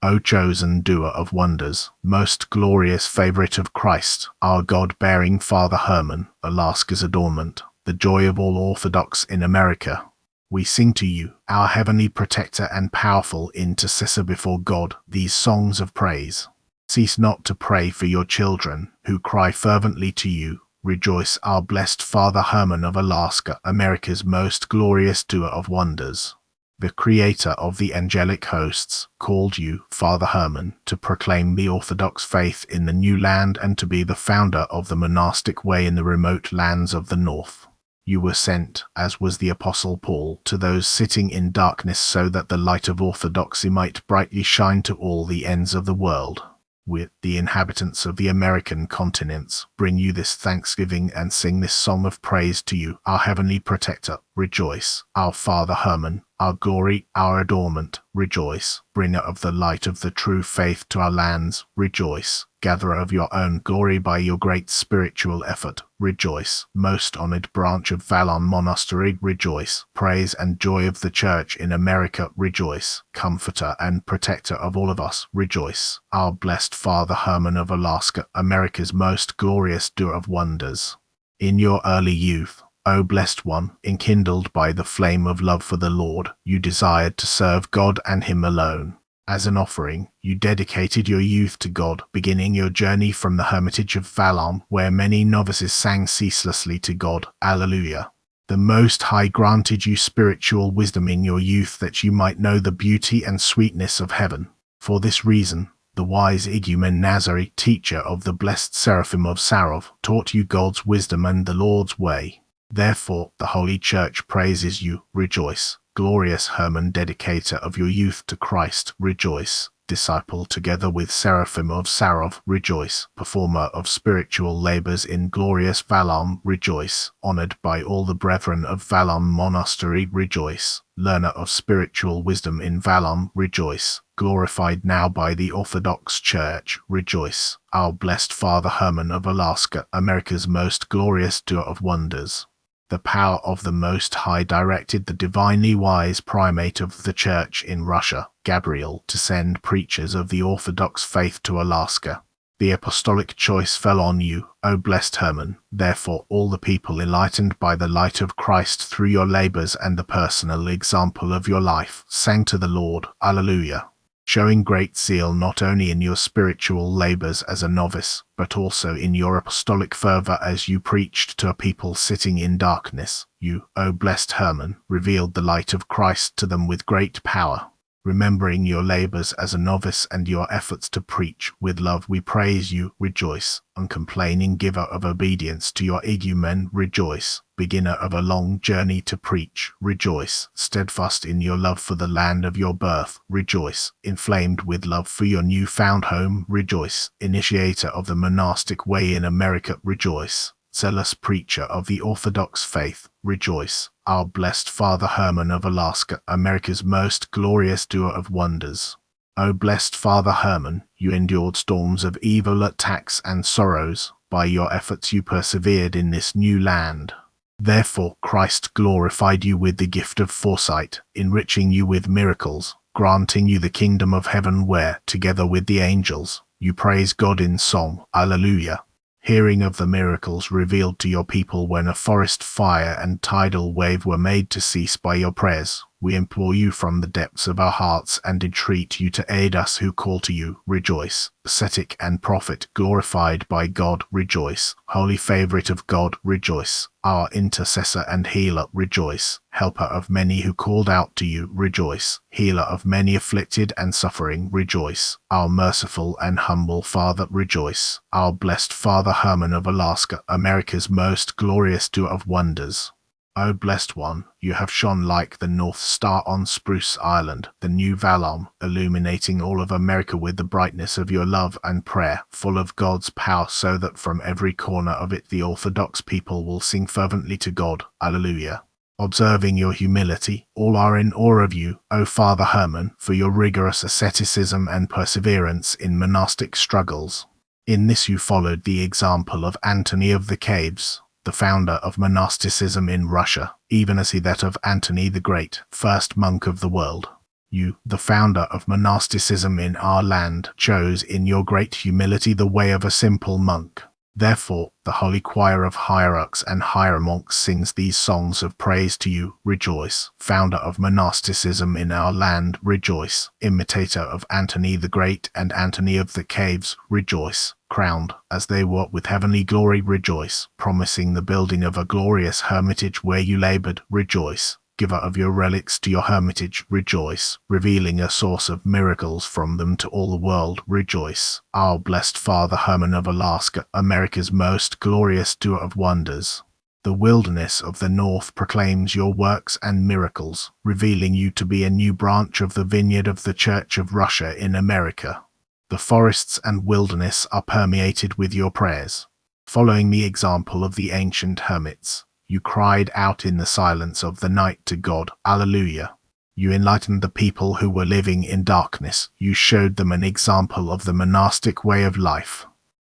O chosen doer of wonders, most glorious favorite of Christ, our God-bearing Father Herman, Alaska's adornment, the joy of all Orthodox in America, we sing to you, our heavenly protector and powerful intercessor before God, these songs of praise. Cease not to pray for your children, who cry fervently to you. Rejoice, our blessed Father Herman of Alaska, America's most glorious doer of wonders. The creator of the angelic hosts, called you, Father Herman, to proclaim the Orthodox faith in the new land and to be the founder of the monastic way in the remote lands of the north. You were sent, as was the Apostle Paul, to those sitting in darkness so that the light of orthodoxy might brightly shine to all the ends of the world. With the inhabitants of the American continents, bring you this thanksgiving and sing this song of praise to you, our heavenly protector. Rejoice, our Father Herman, our glory, our adornment. Rejoice, bringer of the light of the true faith to our lands. Rejoice, gatherer of your own glory by your great spiritual effort. Rejoice, most honored branch of Valon Monastery. Rejoice, praise and joy of the Church in America. Rejoice, comforter and protector of all of us. Rejoice, our blessed Father Herman of Alaska, America's most glorious doer of wonders. In your early youth, O blessed one, enkindled by the flame of love for the Lord, you desired to serve God and Him alone. As an offering, you dedicated your youth to God, beginning your journey from the hermitage of Valon, where many novices sang ceaselessly to God, Alleluia. The Most High granted you spiritual wisdom in your youth that you might know the beauty and sweetness of heaven. For this reason, the wise Igumen Nazari, teacher of the blessed Seraphim of Sarov, taught you God's wisdom and the Lord's way. Therefore, the Holy Church praises you. Rejoice, glorious Herman, dedicator of your youth to Christ. Rejoice, disciple together with Seraphim of Sarov. Rejoice, performer of spiritual labors in glorious Valon. Rejoice, honored by all the brethren of Valon Monastery. Rejoice, learner of spiritual wisdom in Valon. Rejoice, glorified now by the Orthodox Church. Rejoice, our blessed Father Herman of Alaska, America's most glorious doer of wonders. The power of the Most High directed the divinely wise primate of the Church in Russia, Gabriel, to send preachers of the Orthodox faith to Alaska. The apostolic choice fell on you, O blessed Herman. Therefore all the people, enlightened by the light of Christ through your labors and the personal example of your life, sang to the Lord, Alleluia, showing great zeal not only in your spiritual labors as a novice, but also in your apostolic fervor as you preached to a people sitting in darkness. You, O blessed Herman, revealed the light of Christ to them with great power. Remembering your labors as a novice and your efforts to preach with love, we praise you. Rejoice, uncomplaining giver of obedience to your igumen. Rejoice, beginner of a long journey to preach. Rejoice, steadfast in your love for the land of your birth. Rejoice, inflamed with love for your new-found home. Rejoice, initiator of the monastic way in America. Rejoice, zealous preacher of the Orthodox faith. Rejoice, our blessed Father Herman of Alaska, America's most glorious doer of wonders. O blessed Father Herman, you endured storms of evil attacks and sorrows. By your efforts you persevered in this new land. Therefore Christ glorified you with the gift of foresight, enriching you with miracles, granting you the kingdom of heaven where, together with the angels, you praise God in song. Alleluia. Hearing of the miracles revealed to your people when a forest fire and tidal wave were made to cease by your prayers, we implore you from the depths of our hearts and entreat you to aid us who call to you. Rejoice, ascetic and prophet, glorified by God. Rejoice, holy favorite of God. Rejoice, our intercessor and healer. Rejoice, helper of many who called out to you. Rejoice, healer of many afflicted and suffering. Rejoice, our merciful and humble Father. Rejoice, our blessed Father Herman of Alaska, America's most glorious doer of wonders. O blessed one, you have shone like the North Star on Spruce Island, the new Valon, illuminating all of America with the brightness of your love and prayer, full of God's power, so that from every corner of it the Orthodox people will sing fervently to God. Alleluia. Observing your humility, all are in awe of you, O Father Herman, for your rigorous asceticism and perseverance in monastic struggles. In this you followed the example of Antony of the Caves, the founder of monasticism in Russia, even as he that of Antony the Great, first monk of the world. You, the founder of monasticism in our land, chose in your great humility the way of a simple monk. Therefore, the holy choir of hierarchs and hieromonks sings these songs of praise to you. Rejoice, founder of monasticism in our land, rejoice, imitator of Antony the Great and Antony of the Caves, rejoice, crowned, as they were, with heavenly glory, rejoice, promising the building of a glorious hermitage where you labored, rejoice, giver of your relics to your hermitage, rejoice, revealing a source of miracles from them to all the world, rejoice, our blessed Father Herman of Alaska, America's most glorious doer of wonders. The wilderness of the north proclaims your works and miracles, revealing you to be a new branch of the vineyard of the Church of Russia in America. The forests and wilderness are permeated with your prayers. Following the example of the ancient hermits, you cried out in the silence of the night to God, Alleluia. You enlightened the people who were living in darkness. You showed them an example of the monastic way of life.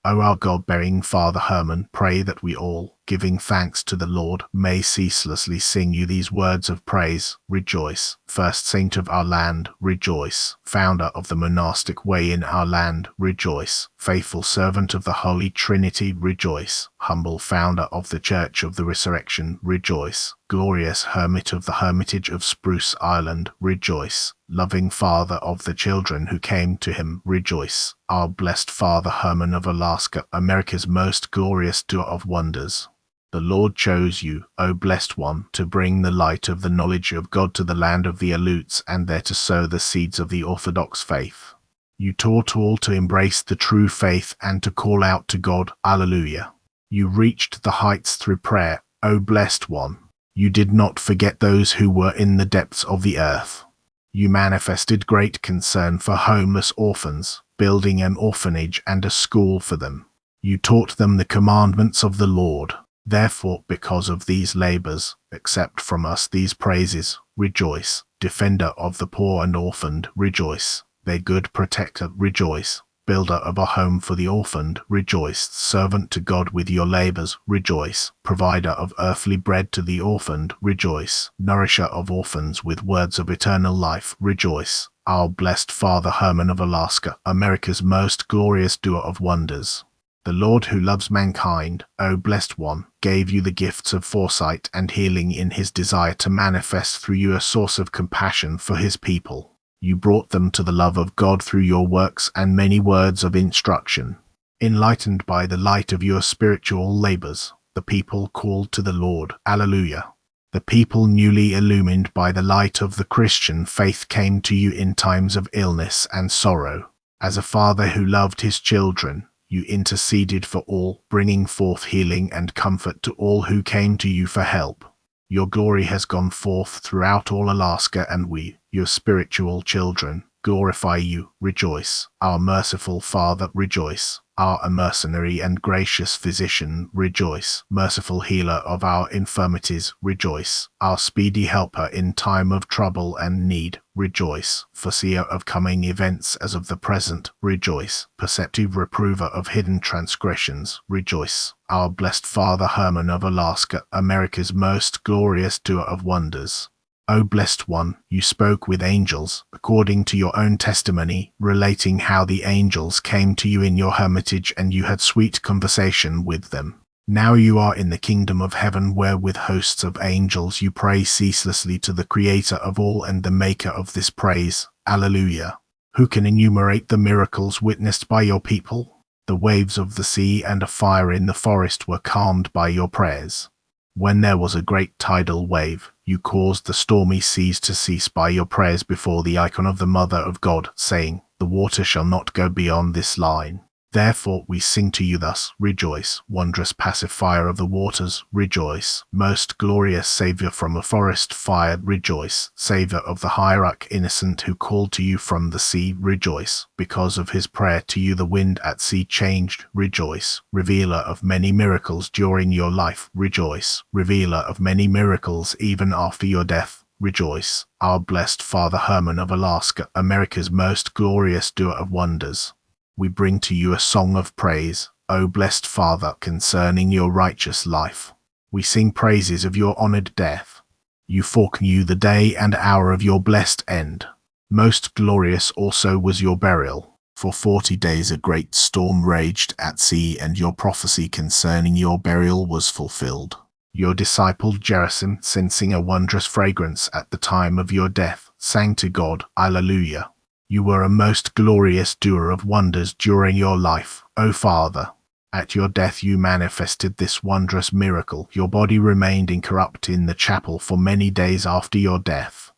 O our God-bearing Father Herman, pray that we all, giving thanks to the Lord, may ceaselessly sing you these words of praise. Rejoice, first saint of our land, rejoice, founder of the monastic way in our land, rejoice, faithful servant of the Holy Trinity, rejoice, humble founder of the Church of the Resurrection, rejoice, glorious hermit of the Hermitage of Spruce Island, rejoice, loving Father of the children who came to him, rejoice, our blessed Father Herman of Alaska, America's most glorious doer of wonders. The Lord chose you, O blessed one, to bring the light of the knowledge of God to the land of the Aleuts and there to sow the seeds of the Orthodox faith. You taught all to embrace the true faith and to call out to God, Alleluia. You reached the heights through prayer, O blessed one. You did not forget those who were in the depths of the earth. You manifested great concern for homeless orphans, building an orphanage and a school for them. You taught them the commandments of the Lord. Therefore, because of these labors, accept from us these praises. Rejoice, defender of the poor and orphaned, rejoice, their good protector, rejoice, builder of a home for the orphaned, rejoice, servant to God with your labors, rejoice, provider of earthly bread to the orphaned, rejoice, nourisher of orphans with words of eternal life, rejoice, our blessed Father Herman of Alaska, America's most glorious doer of wonders. The Lord who loves mankind, O blessed one, gave you the gifts of foresight and healing in his desire to manifest through you a source of compassion for his people. You brought them to the love of God through your works and many words of instruction. Enlightened by the light of your spiritual labors, the people called to the Lord, Alleluia. The people newly illumined by the light of the Christian faith came to you in times of illness and sorrow. As a father who loved his children, you interceded for all, bringing forth healing and comfort to all who came to you for help. Your glory has gone forth throughout all Alaska, and we, your spiritual children, glorify you. Rejoice, our merciful Father, rejoice, our mercenary and gracious physician, rejoice, merciful healer of our infirmities, rejoice, our speedy helper in time of trouble and need, rejoice, foreseer of coming events as of the present, rejoice, perceptive reprover of hidden transgressions, rejoice, our blessed Father Herman of Alaska, America's most glorious doer of wonders. O blessed one, you spoke with angels, according to your own testimony, relating how the angels came to you in your hermitage and you had sweet conversation with them. Now you are in the kingdom of heaven, where with hosts of angels you pray ceaselessly to the Creator of all and the Maker of this praise. Alleluia. Who can enumerate the miracles witnessed by your people? The waves of the sea and a fire in the forest were calmed by your prayers. When there was a great tidal wave, you caused the stormy seas to cease by your prayers before the icon of the Mother of God, saying, "The water shall not go beyond this line." Therefore we sing to you thus, rejoice, wondrous pacifier of the waters, rejoice, most glorious Saviour from a forest fire, rejoice, Saviour of the hierarch innocent who called to you from the sea, rejoice, because of his prayer to you the wind at sea changed, rejoice, revealer of many miracles during your life, rejoice, revealer of many miracles even after your death, rejoice, our blessed Father Herman of Alaska, America's most glorious doer of wonders. We bring to you a song of praise, O blessed Father, concerning your righteous life. We sing praises of your honored death. You foreknew the day and hour of your blessed end. Most glorious also was your burial. For 40 days a great storm raged at sea, and your prophecy concerning your burial was fulfilled. Your disciple Gerasim, sensing a wondrous fragrance at the time of your death, sang to God, Alleluia. You were a most glorious doer of wonders during your life, O Father. At your death you manifested this wondrous miracle. Your body remained incorrupt in the chapel for many days after your death.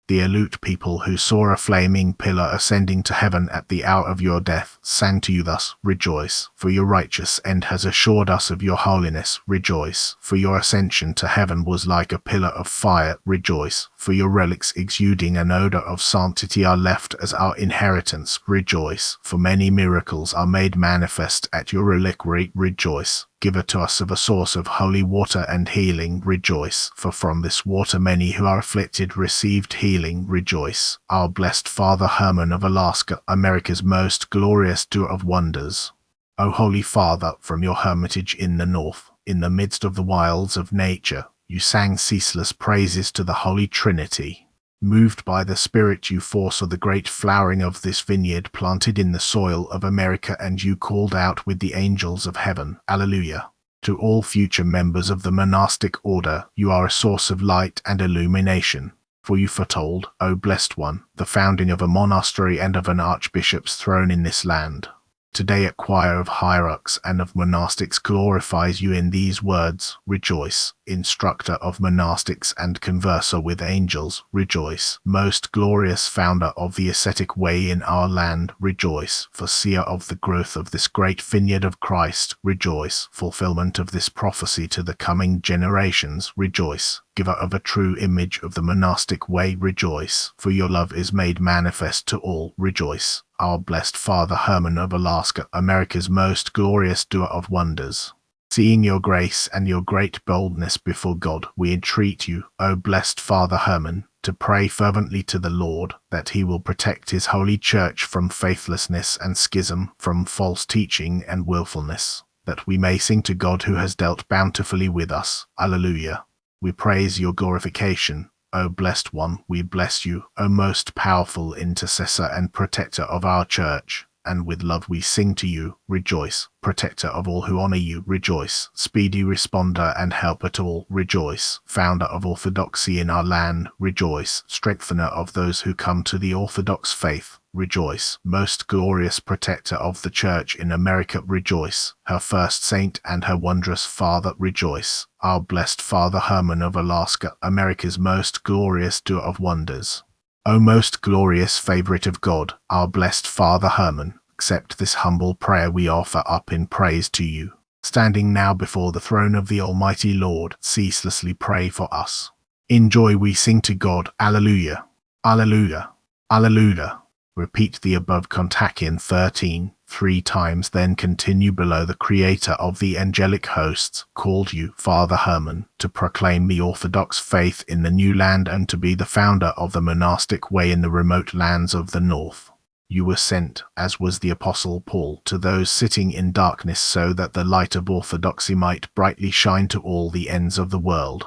The Aleut people who saw a flaming pillar ascending to heaven at the hour of your death sang to you thus, Rejoice, for your righteous end has assured us of your holiness. Rejoice, for your ascension to heaven was like a pillar of fire. Rejoice, for your relics exuding an odor of sanctity are left as our inheritance. Rejoice, for many miracles are made manifest at your reliquary. Rejoice, giver to us of a source of holy water and healing. Rejoice, for from this water many who are afflicted received healing. Rejoice, our blessed Father Herman of Alaska, America's most glorious doer of wonders. O Holy Father, from your hermitage in the north, in the midst of the wilds of nature, you sang ceaseless praises to the Holy Trinity. Moved by the Spirit you foresaw the great flowering of this vineyard planted in the soil of America, and you called out with the angels of heaven, Alleluia. To all future members of the monastic order, you are a source of light and illumination. For you foretold, O Blessed One, the founding of a monastery and of an archbishop's throne in this land. Today a choir of hierarchs and of monastics glorifies you in these words, Rejoice, instructor of monastics and converser with angels. Rejoice, most glorious founder of the ascetic way in our land. Rejoice, foreseer of the growth of this great vineyard of Christ. Rejoice, fulfillment of this prophecy to the coming generations. Rejoice, giver of a true image of the monastic way. Rejoice, for your love is made manifest to all. Rejoice, our blessed Father Herman of Alaska, America's most glorious doer of wonders. Seeing your grace and your great boldness before God, we entreat you, O blessed Father Herman, to pray fervently to the Lord that he will protect his holy church from faithlessness and schism, from false teaching and willfulness, that we may sing to God who has dealt bountifully with us. Alleluia. We praise your glorification, O Blessed One. We bless you, O most powerful intercessor and protector of our church, and with love we sing to you, Rejoice, protector of all who honor you. Rejoice, speedy responder and helper to all. Rejoice, founder of orthodoxy in our land. Rejoice, strengthener of those who come to the Orthodox faith. Rejoice, most glorious protector of the Church in America. Rejoice, her first saint and her wondrous father. Rejoice, our blessed Father Herman of Alaska, America's most glorious doer of wonders. O most glorious favorite of God, our blessed Father Herman, accept this humble prayer we offer up in praise to you. Standing now before the throne of the Almighty Lord, ceaselessly pray for us. In joy we sing to God, Alleluia, Alleluia, Alleluia. Repeat the above Kontakion 13 3 times, then continue below. The Creator of the angelic hosts called you, Father Herman, to proclaim the Orthodox faith in the new land and to be the founder of the monastic way in the remote lands of the north. You were sent, as was the Apostle Paul, to those sitting in darkness so that the light of orthodoxy might brightly shine to all the ends of the world.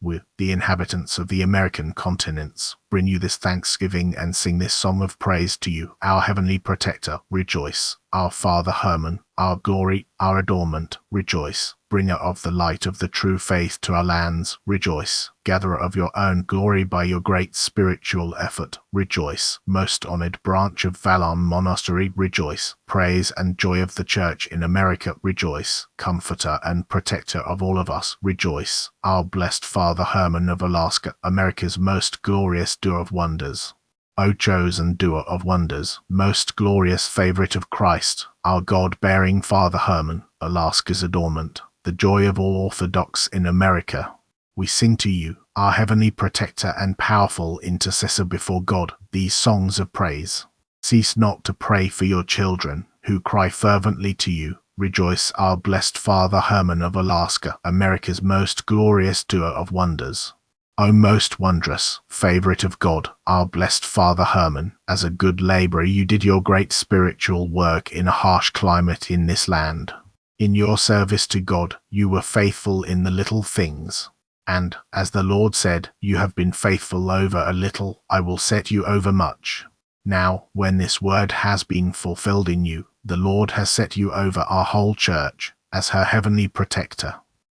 With the inhabitants of the American continents, bring you this thanksgiving and sing this song of praise to you, our heavenly protector. Rejoice, our Father Herman, our glory, our adornment. Rejoice, bringer of the light of the true faith to our lands. Rejoice, gatherer of your own glory by your great spiritual effort. Rejoice, most honored branch of Valon Monastery. Rejoice, praise and joy of the Church in America. Rejoice, comforter and protector of all of us. Rejoice, our blessed Father Herman of Alaska, America's most glorious doer of wonders. O chosen doer of wonders, most glorious favorite of Christ, our God-bearing Father Herman, Alaska's adornment, the joy of all Orthodox in America, we sing to you, our heavenly protector and powerful intercessor before God, these songs of praise. Cease not to pray for your children, who cry fervently to you. Rejoice, our blessed Father Herman of Alaska, America's most glorious doer of wonders. O most wondrous, favorite of God, our blessed Father Herman, as a good laborer you did your great spiritual work in a harsh climate in this land. In your service to God, you were faithful in the little things. And, as the Lord said, you have been faithful over a little, I will set you over much. Now, when this word has been fulfilled in you, the Lord has set you over our whole church, as her heavenly protector.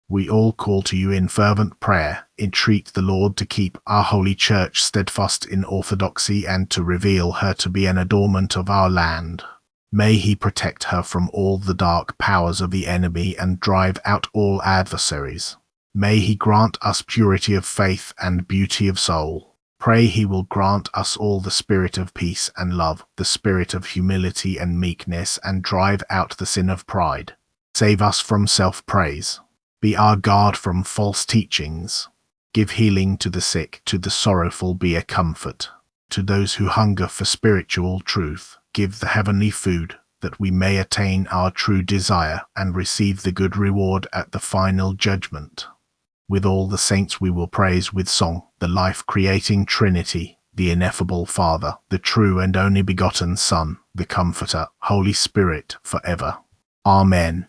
We all call to you in fervent prayer, entreat the Lord to keep our holy church steadfast in orthodoxy and to reveal her to be an adornment of our land. May he protect her from all the dark powers of the enemy and drive out all adversaries. May he grant us purity of faith and beauty of soul. Pray he will grant us all the spirit of peace and love, the spirit of humility and meekness, and drive out the sin of pride. Save us from self-praise. Be our guard from false teachings. Give healing to the sick, to the sorrowful be a comfort. To those who hunger for spiritual truth, give the heavenly food, that we may attain our true desire and receive the good reward at the final judgment. With all the saints we will praise with song the life-creating Trinity, the ineffable Father, the true and only begotten Son, the Comforter, Holy Spirit, forever. Amen.